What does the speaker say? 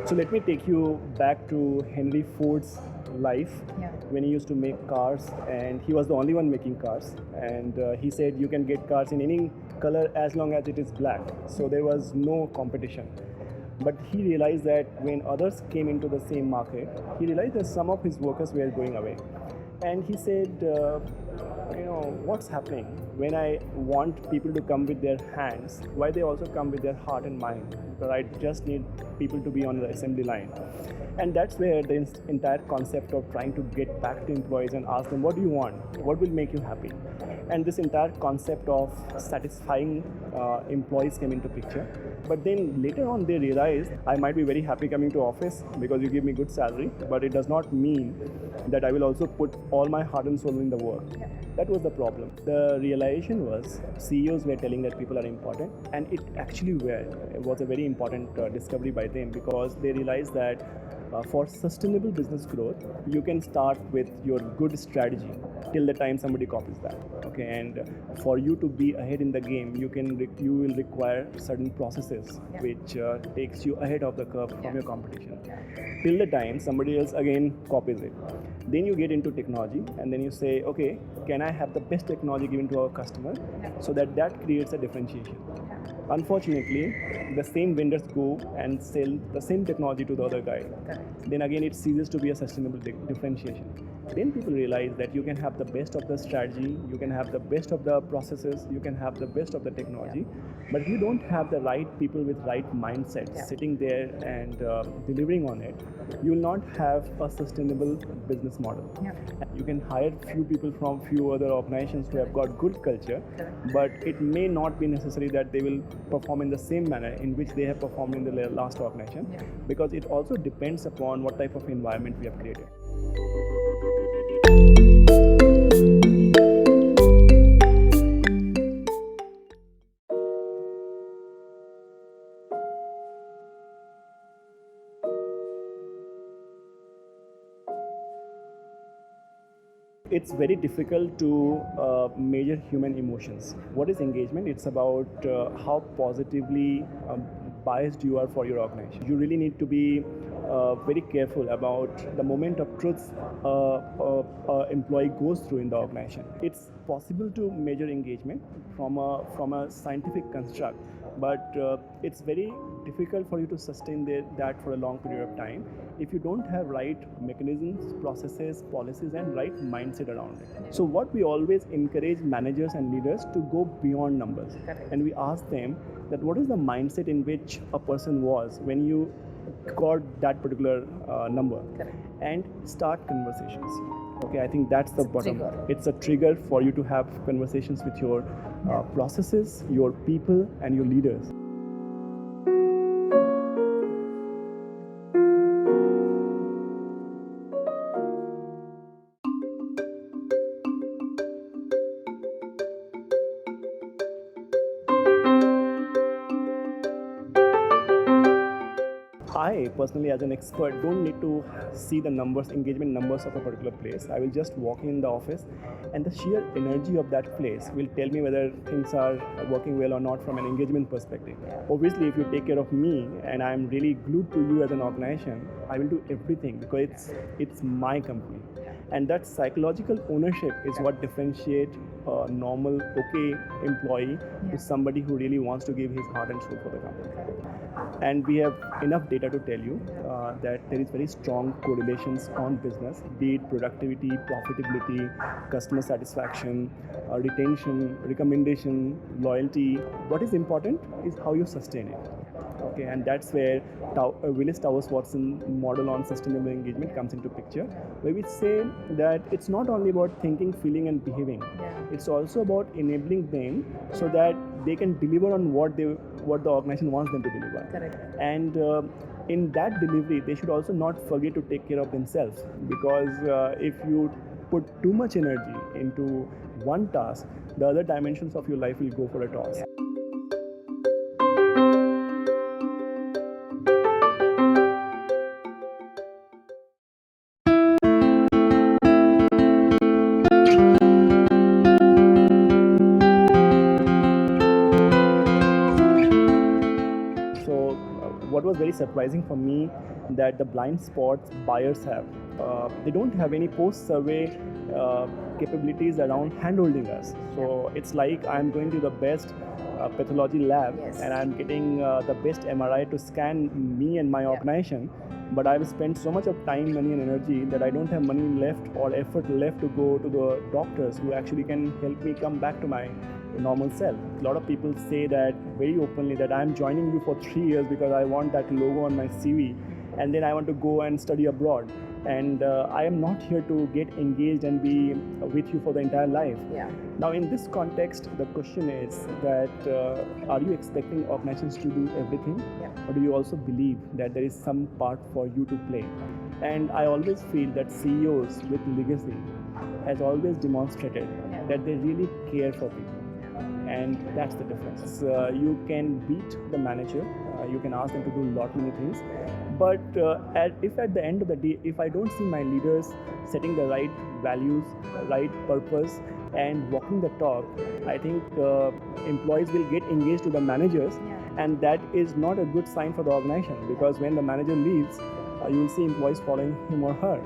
So let me take you back to Henry Ford's life when he used to make cars, and he was the only one making cars. And he said you can get cars in any color as long as it is black. So there was no competition. But he realized that when others came into the same market, he realized that some of his workers were going away. And he said, what's happening when I want people to come with their hands? Why they also come with their heart and mind? Because I just need people to be on the assembly line. And that's where the entire concept of trying to get back to employees and ask them, what do you want? What will make you happy? And this entire concept of satisfying employees came into picture. But then later on they realized I might be very happy coming to office because you give me good salary, but it does not mean that I will also put all my heart and soul in the work. That was the problem. The realization was CEOs were telling that people are important, and it actually was a very important discovery by them, because they realized that for sustainable business growth, you can start with your good strategy till the time somebody copies that. Okay, and for you to be ahead in the game, you will require certain processes which takes you ahead of the curve from your competition. Till the time somebody else again copies it. Then you get into technology, and then you say, okay, can I have the best technology given to our customer, so that creates a differentiation. Unfortunately, the same vendors go and sell the same technology to the other guy. Then again, it ceases to be a sustainable differentiation. Then people realize that you can have the best of the strategy, you can have the best of the processes, you can have the best of the technology, but if you don't have the right people with right mindset sitting there and delivering on it, you will not have a sustainable business model. You can hire few people from few other organizations who have got good culture, but it may not be necessary that they will perform in the same manner in which they have performed in the last organization, because it also depends upon what type of environment we have created. It's very difficult to measure human emotions. What is engagement? It's about how positively biased you are for your organization. You really need to be very careful about the moment of truth employee goes through in the organization. It's possible to measure engagement from a scientific construct, but it's very difficult for you to sustain that for a long period of time if you don't have right mechanisms, processes, policies, and right mindset around it. So what we always encourage managers and leaders to go beyond numbers. And we ask them that what is the mindset in which a person was when you got that particular number, and start conversations. Okay, I think that's the bottom. It's a trigger for you to have conversations with your processes, your people, and your leaders. I personally, as an expert, don't need to see the numbers, engagement numbers of a particular place. I will just walk in the office, and the sheer energy of that place will tell me whether things are working well or not from an engagement perspective. Obviously, if you take care of me and I'm really glued to you as an organization, I will do everything because it's my company. And that psychological ownership is what differentiates a normal, okay employee to somebody who really wants to give his heart and soul for the company. And we have enough data to tell you that there is very strong correlations on business, be it productivity, profitability, customer satisfaction, retention, recommendation, loyalty. What is important is how you sustain it. Okay, and that's where Willis Tower Watson model on sustainable engagement comes into picture, where we say that it's not only about thinking, feeling, and behaving. It's also about enabling them so that they can deliver on what the organization wants them to deliver. Correct. And in that delivery, they should also not forget to take care of themselves, because if you put too much energy into one task, the other dimensions of your life will go for a toss. What was very surprising for me that the blind spots buyers have. They don't have any post-survey capabilities around handholding us. So it's like I'm going to the best pathology lab and I'm getting the best MRI to scan me and my organization. But I've spent so much of time, money, and energy that I don't have money left or effort left to go to the doctors who actually can help me come back to my normal self. A lot of people say that very openly that I'm joining you for 3 years because I want that logo on my CV, and then I want to go and study abroad. And I am not here to get engaged and be with you for the entire life. Now, in this context, the question is that are you expecting organizations to do everything? Or do you also believe that there is some part for you to play? And I always feel that CEOs with legacy has always demonstrated that they really care for people. And that's the difference. You can beat the manager, you can ask them to do a lot many things, but if at the end of the day, if I don't see my leaders setting the right values, right purpose, and walking the talk, I think employees will get engaged to the managers, and that is not a good sign for the organization, because when the manager leaves, you will see employees following him or her.